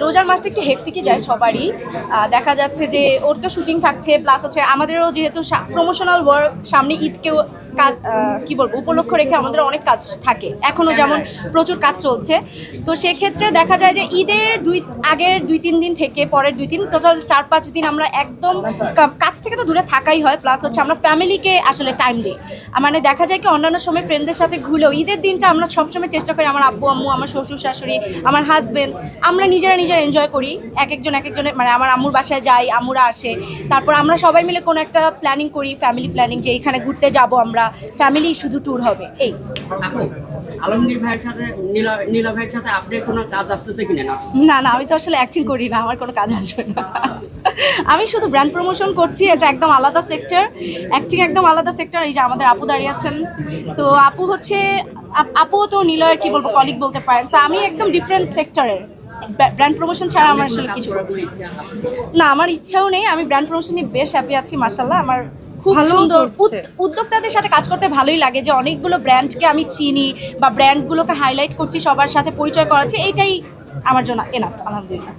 রোজার মাসটা একটু হেক্টিকই যায় সবারই। দেখা যাচ্ছে যে ওর তো শুটিং থাকছে, প্লাস হচ্ছে আমাদেরও যেহেতু প্রমোশনাল ওয়ার্ক, সামনে ঈদকেও কাজ কি বলবো উপলক্ষ রেখে আমাদের অনেক কাজ থাকে, এখনও যেমন প্রচুর কাজ চলছে। তো সেক্ষেত্রে দেখা যায় যে ঈদের আগের 2-3 দিন থেকে পরের 2-3 টোটাল 4-5 দিন আমরা একদম কাজ থেকে তো দূরে থাকাই হয়, প্লাস হচ্ছে আমরা ফ্যামিলিকে আসলে টাইম দিই। মানে দেখা যায় কি অন্যান্য সময় ফ্রেন্ডদের সাথে ঘুরেও ঈদের দিনটা আমরা সবসময় চেষ্টা করি, আমার আব্বু আম্মু, আমার শ্বশুর শাশুড়ি, আমার হাজবেন্ড, আমরা নিজেরা এনজয় করি। এক একজনের মানে আমার আম্মুর বাসায় যাই, আম্মুরা আসে, তারপর আমরা সবাই মিলে কোনো একটা প্ল্যানিং করি, ফ্যামিলি প্ল্যানিং, যে এখানে ঘুরতে যাব আমরা, ফ্যামিলি শুধু ট্যুর হবে। এই আলমগীর ভাইয়ের সাথে নীলা ভাইয়ের সাথে আপনি কোনো কাজ আসতেছে কিনা? না, আমি তো আসলে অ্যাক্টিং করি না, আমার কোনো কাজ আসবে না। আমি শুধু ব্র্যান্ড প্রমোশন করছি, এটা একদম আলাদা সেক্টর, অ্যাক্টিং একদম আলাদা সেক্টর। এই যে আমাদের আপু দাঁড়িয়ে আছেন, সো আপু হচ্ছে আপুও তো নীলয়ের কি বলবো কলিগ বলতে পারেন। সো আমি একদম ডিফারেন্ট সেক্টরের, ব্র্যান্ড প্রমোশন ছাড়া আমার আসলে কিছু করছি না, আমার ইচ্ছাও নেই। আমি ব্র্যান্ড প্রমোশন নিয়ে বেশ হ্যাপি আছি, মাশাআল্লাহ। আমার খুব সুন্দর উদ্যোক্তাদের সাথে কাজ করতে ভালোই লাগে, যে অনেকগুলো ব্র্যান্ডকে আমি চিনি বা ব্র্যান্ডগুলোকে হাইলাইট করছি, সবার সাথে পরিচয় করাচ্ছি, এইটাই আমার জন্য এনাফ, আলহামদুলিল্লাহ।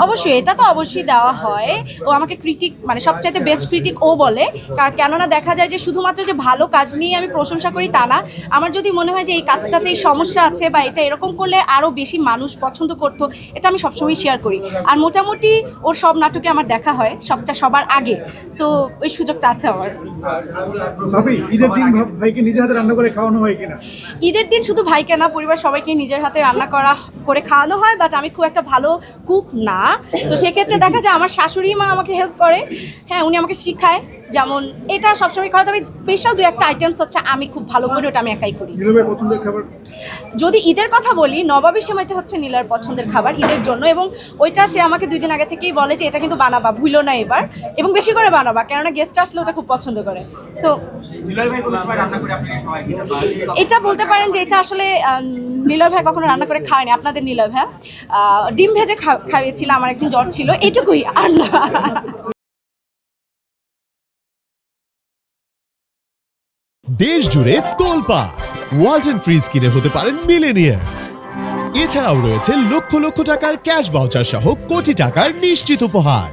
অবশ্যই, এটা তো অবশ্যই দেওয়া হয়। ও আমাকে ক্রিটিক, মানে সবচাইতে বেস্ট ক্রিটিক ও বলে। কেননা দেখা যায় যে শুধুমাত্র যে ভালো কাজ নিয়ে আমি প্রশংসা করি তা না, আমার যদি মনে হয় যে এই কাজটাতেই সমস্যা আছে বা এটা এরকম করলে আরও বেশি মানুষ পছন্দ করতো, এটা আমি সবসময় শেয়ার করি। আর মোটামুটি ওর সব নাটকে আমার দেখা হয় সবার আগে, সো ওই সুযোগটা আছে আমার। ঈদের দিন ভাইকে নিজের হাতে রান্না করে খাওয়ানো হয় কিনা? ঈদের দিন শুধু ভাইকে না, পরিবার সবাইকে নিজের হাতে রান্না করে খাওয়ানো হয়, বাট আমি খুব একটা ভালো কুক না। তো সেক্ষেত্রে দেখা যায় আমার শাশুড়ি মা আমাকে হেল্প করে, হ্যাঁ উনি আমাকে শিখায়, যেমন এটা সবসময় করা, তবে স্পেশাল 2-1টা আইটেমস হচ্ছে আমি খুব ভালো করি, ওটা আমি একাই করি। পছন্দের খাবার যদি ঈদের কথা বলি, নবাবী সেমাইটা হচ্ছে নীলার পছন্দের খাবার ঈদের জন্য, এবং ওইটা সে আমাকে 2 দিন আগে থেকেই বলে যে এটা কিন্তু বানাবা, ভুলো না এবার, এবং বেশি করে বানাবা, কেননা গেস্ট আসলে ওটা খুব পছন্দ করে। সো এটা বলতে পারেন যে এটা আসলে নীলয় ভাই কখনো রান্না করে খাওয়ায়নি, আপনাদের নীলয় ভাই ডিম ভেজে খাইয়েছিল, আমার একদিন জ্বর ছিল, এইটুকুই, আর না। দেশ জুড়ে তোলপা ওয়ালটন ফ্রিজ কিনে হতে পারেন মিলেনিয়ার। এছাড়াও রয়েছে লক্ষ লক্ষ টাকার ক্যাশ ভাউচার সহ কোটি টাকার নিশ্চিত উপহার।